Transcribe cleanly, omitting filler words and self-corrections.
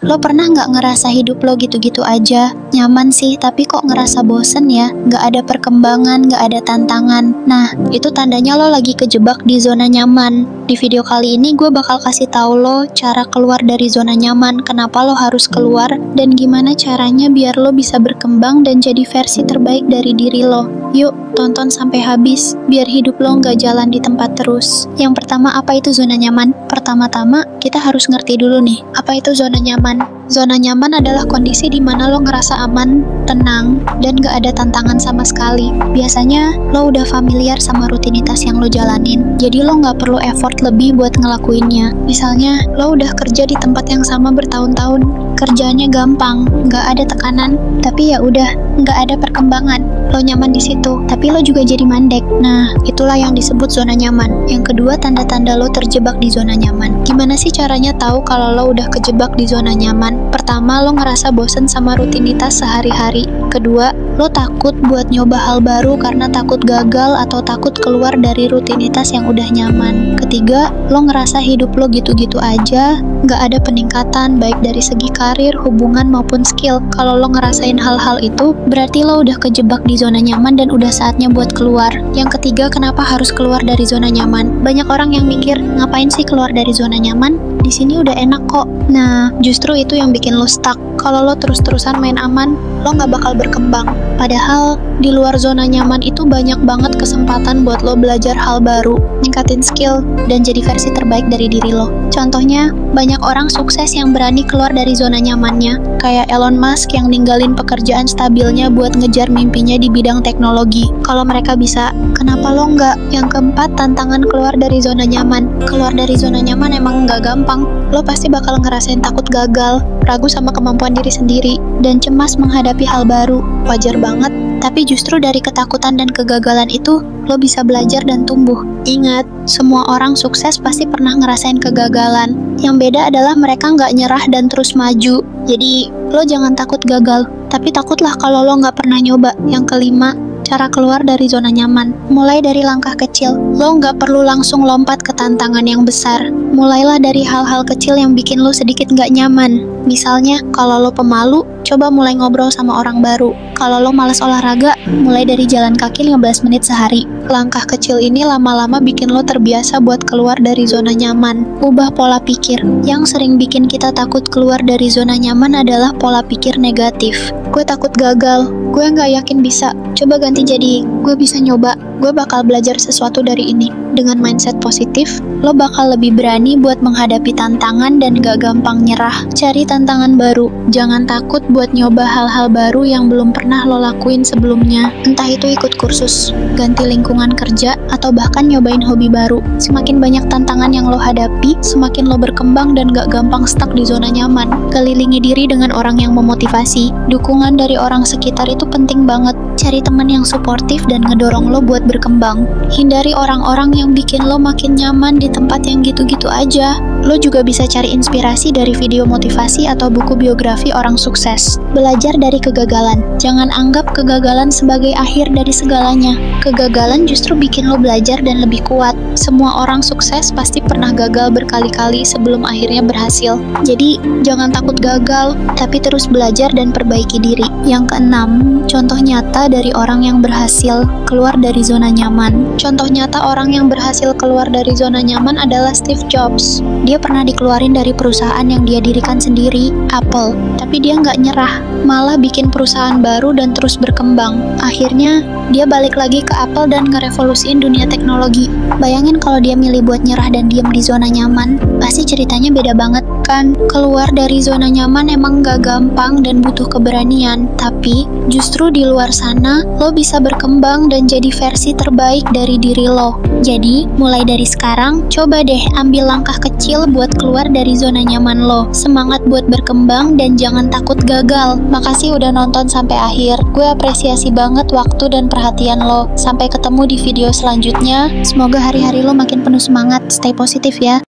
Lo pernah nggak ngerasa hidup lo gitu-gitu aja? Nyaman sih, tapi kok ngerasa bosen ya? Nggak ada perkembangan, nggak ada tantangan. Nah, itu tandanya lo lagi kejebak di zona nyaman. Di video kali ini gue bakal kasih tahu lo cara keluar dari zona nyaman, kenapa lo harus keluar, dan gimana caranya biar lo bisa berkembang dan jadi versi terbaik dari diri lo. Yuk, tonton sampai habis, biar hidup lo nggak jalan di tempat terus. Yang pertama, apa itu zona nyaman? Pertama-tama, kita harus ngerti dulu nih, apa itu zona nyaman? Zona nyaman adalah kondisi di mana lo ngerasa aman, tenang, dan gak ada tantangan sama sekali. Biasanya, lo udah familiar sama rutinitas yang lo jalanin, jadi lo gak perlu effort lebih buat ngelakuinnya. Misalnya, lo udah kerja di tempat yang sama bertahun-tahun, kerjaannya gampang, gak ada tekanan, tapi ya udah, gak ada perkembangan. Lo nyaman di situ, tapi lo juga jadi mandek. Nah, itulah yang disebut zona nyaman. Yang kedua, tanda-tanda lo terjebak di zona nyaman. Gimana sih caranya tahu kalau lo udah kejebak di zona nyaman? Pertama, lo ngerasa bosen sama rutinitas sehari-hari. Kedua, lo takut buat nyoba hal baru karena takut gagal atau takut keluar dari rutinitas yang udah nyaman. Ketiga, lo ngerasa hidup lo gitu-gitu aja, gak ada peningkatan baik dari segi karir, hubungan maupun skill. Kalau lo ngerasain hal-hal itu, berarti lo udah kejebak di zona nyaman dan udah saatnya buat keluar. Yang ketiga, kenapa harus keluar dari zona nyaman? Banyak orang yang mikir, ngapain sih keluar dari zona nyaman? Di sini udah enak kok. Nah, justru itu yang bikin lo stuck. Kalau lo terus-terusan main aman, lo gak bakal berkembang. Padahal, di luar zona nyaman itu banyak banget kesempatan buat lo belajar hal baru, ningkatin skill, dan jadi versi terbaik dari diri lo. Contohnya, banyak orang sukses yang berani keluar dari zona nyamannya, kayak Elon Musk yang ninggalin pekerjaan stabilnya buat ngejar mimpinya di bidang teknologi. Kalau mereka bisa, kenapa lo nggak? Yang keempat, tantangan keluar dari zona nyaman. Keluar dari zona nyaman emang nggak gampang. Lo pasti bakal ngerasain takut gagal, ragu sama kemampuan diri sendiri, dan cemas menghadapi hal baru. Wajar banget, tapi justru dari ketakutan dan kegagalan itu, lo bisa belajar dan tumbuh. Ingat, semua orang sukses pasti pernah ngerasain kegagalan. Yang beda adalah mereka nggak nyerah dan terus maju. Jadi, lo jangan takut gagal, tapi takutlah kalau lo nggak pernah nyoba. Yang kelima, cara keluar dari zona nyaman. Mulai dari langkah kecil. Lo nggak perlu langsung lompat ke tantangan yang besar. Mulailah dari hal-hal kecil yang bikin lo sedikit nggak nyaman. Misalnya, kalau lo pemalu, coba mulai ngobrol sama orang baru. Kalau lo malas olahraga, mulai dari jalan kaki 15 menit sehari. Langkah kecil ini lama-lama bikin lo terbiasa buat keluar dari zona nyaman. Ubah pola pikir. Yang sering bikin kita takut keluar dari zona nyaman adalah pola pikir negatif. Gue takut gagal, gue nggak yakin bisa. Coba ganti jadi, gue bisa nyoba, gue bakal belajar sesuatu dari ini. Dengan mindset positif, lo bakal lebih berani buat menghadapi tantangan dan gak gampang nyerah. Cari tantangan baru, jangan takut buat nyoba hal-hal baru yang belum pernah lo lakuin sebelumnya. Entah itu ikut kursus, ganti lingkungan kerja, atau bahkan nyobain hobi baru. Semakin banyak tantangan yang lo hadapi, semakin lo berkembang dan gak gampang stuck di zona nyaman. Kelilingi diri dengan orang yang memotivasi. Dukungan dari orang sekitar itu penting banget. Cari teman yang suportif dan ngedorong lo buat berkembang. Hindari orang-orang yang bikin lo makin nyaman di tempat yang gitu-gitu aja. Lo juga bisa cari inspirasi dari video motivasi atau buku biografi orang sukses. Belajar dari kegagalan. Jangan anggap kegagalan sebagai akhir dari segalanya. Kegagalan justru bikin lo belajar dan lebih kuat. Semua orang sukses pasti pernah gagal berkali-kali sebelum akhirnya berhasil. Jadi, jangan takut gagal, tapi terus belajar dan perbaiki diri. Yang keenam, contoh nyata dari orang yang berhasil keluar dari zona nyaman. Contoh nyata orang yang berhasil keluar dari zona nyaman adalah Steve Jobs. Dia pernah dikeluarin dari perusahaan yang dia dirikan sendiri, Apple. Tapi dia nggak nyerah, malah bikin perusahaan baru dan terus berkembang. Akhirnya, dia balik lagi ke Apple dan ngerevolusiin dunia teknologi. Bayangin kalau dia milih buat nyerah dan diem di zona nyaman, pasti ceritanya beda banget kan? Keluar dari zona nyaman emang nggak gampang dan butuh keberanian, tapi justru di luar sana, lo bisa berkembang dan jadi versi terbaik dari diri lo. Jadi, mulai dari sekarang, coba deh ambil langkah kecil buat keluar dari zona nyaman lo. Semangat buat berkembang dan jangan takut gagal. Makasih udah nonton sampai akhir. Gue apresiasi banget waktu dan perhatian lo. Sampai ketemu di video selanjutnya. Semoga hari-hari lo makin penuh semangat. Stay positif ya.